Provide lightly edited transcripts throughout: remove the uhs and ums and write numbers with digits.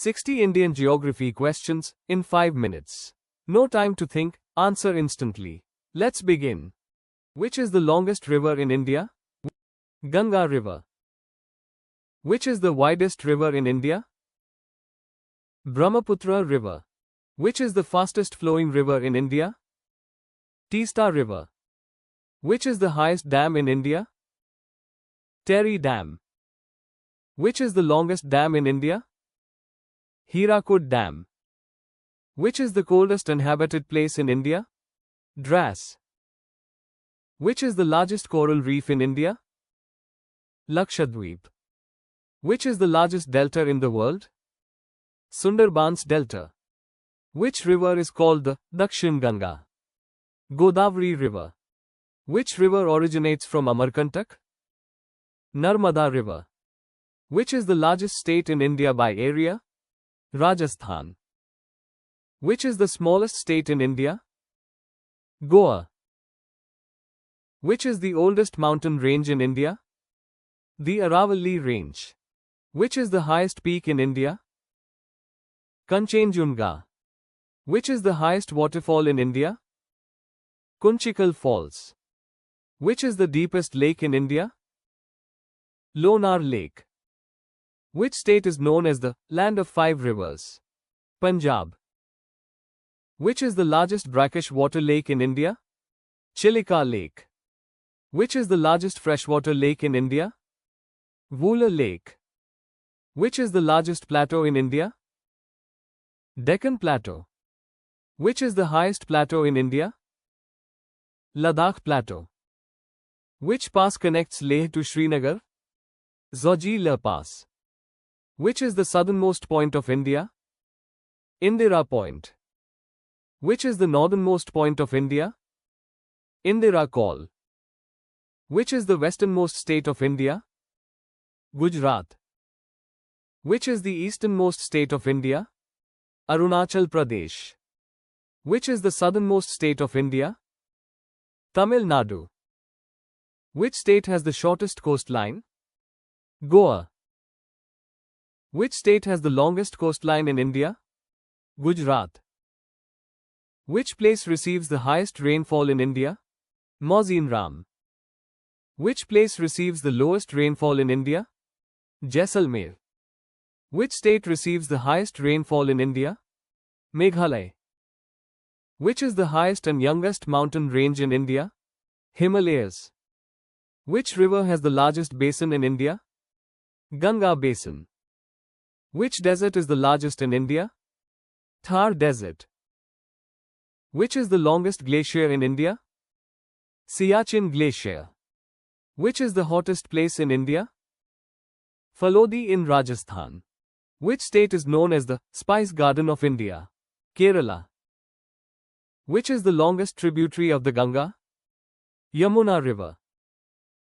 60 Indian geography questions in 5 minutes. No time to think, answer instantly. Let's begin. Which is the longest river in India? Ganga River. Which is the widest river in India? Brahmaputra River. Which is the fastest flowing river in India? Teesta River. Which is the highest dam in India? Terry Dam. Which is the longest dam in India? Hirakud Dam. Which is the coldest inhabited place in India? Dras. Which is the largest coral reef in India? Lakshadweep. Which is the largest delta in the world? Sundarbans Delta. Which river is called the Dakshin Ganga? Godavari River. Which river originates from Amarkantak? Narmada River. Which is the largest state in India by area? Rajasthan. Which is the smallest state in India? Goa. Which is the oldest mountain range in India? The Aravalli Range. Which is the highest peak in India? Kanchenjunga. Which is the highest waterfall in India? Kunchikal Falls. Which is the deepest lake in India? Lonar Lake. Which state is known as the Land of Five Rivers? Punjab. Which is the largest brackish water lake in India? Chilika Lake. Which is the largest freshwater lake in India? Vula Lake. Which is the largest plateau in India? Deccan Plateau. Which is the highest plateau in India? Ladakh Plateau. Which pass connects Leh to Srinagar? Zojila Pass. Which is the southernmost point of India? Indira Point. Which is the northernmost point of India? Indira Call. Which is the westernmost state of India? Gujarat. Which is the easternmost state of India? Arunachal Pradesh. Which is the southernmost state of India? Tamil Nadu. Which state has the shortest coastline? Goa. Which state has the longest coastline in India? Gujarat. Which place receives the highest rainfall in India? Mauzinram. Which place receives the lowest rainfall in India? Jaisalmer. Which state receives the highest rainfall in India? Meghalaya. Which is the highest and youngest mountain range in India? Himalayas. Which river has the largest basin in India? Ganga Basin. Which desert is the largest in India? Thar Desert. Which is the longest glacier in India? Siachen Glacier. Which is the hottest place in India? Phalodi in Rajasthan. Which state is known as the Spice Garden of India? Kerala. Which is the longest tributary of the Ganga? Yamuna River.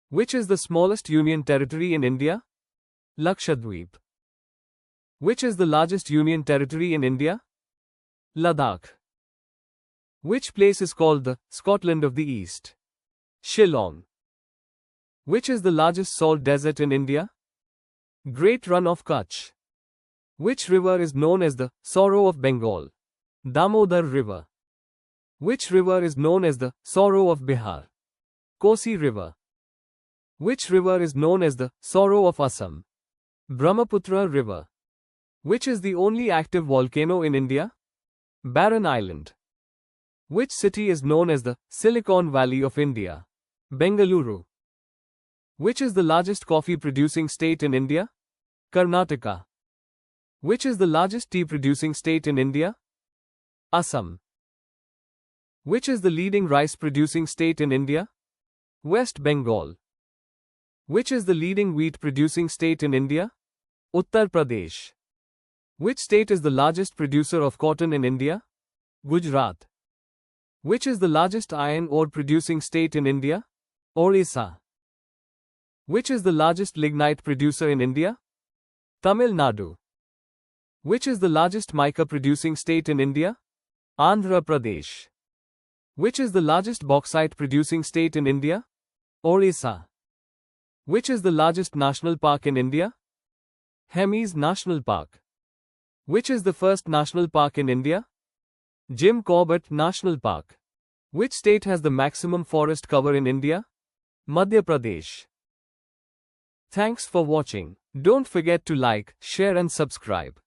Which is the smallest union territory in India? Lakshadweep. Which is the largest union territory in India? Ladakh. Which place is called the Scotland of the East? Shillong. Which is the largest salt desert in India? Great Run of Kutch. Which river is known as the Sorrow of Bengal? Damodar River. Which river is known as the Sorrow of Bihar? Kosi River. Which river is known as the Sorrow of Assam? Brahmaputra River. Which is the only active volcano in India? Barren Island. Which city is known as the Silicon Valley of India? Bengaluru. Which is the largest coffee producing state in India? Karnataka. Which is the largest tea producing state in India? Assam. Which is the leading rice producing state in India? West Bengal. Which is the leading wheat producing state in India? Uttar Pradesh. Which state is the largest producer of cotton in India? Gujarat. Which is the largest iron ore producing state in India? Orissa. Which is the largest lignite producer in India? Tamil Nadu. Which is the largest mica producing state in India? Andhra Pradesh. Which is the largest bauxite producing state in India? Orissa. Which is the largest national park in India? Hemis National Park. Which is the first national park in India? Jim Corbett National Park. Which state has the maximum forest cover in India? Madhya Pradesh. Thanks for watching. Don't forget to like, share and subscribe.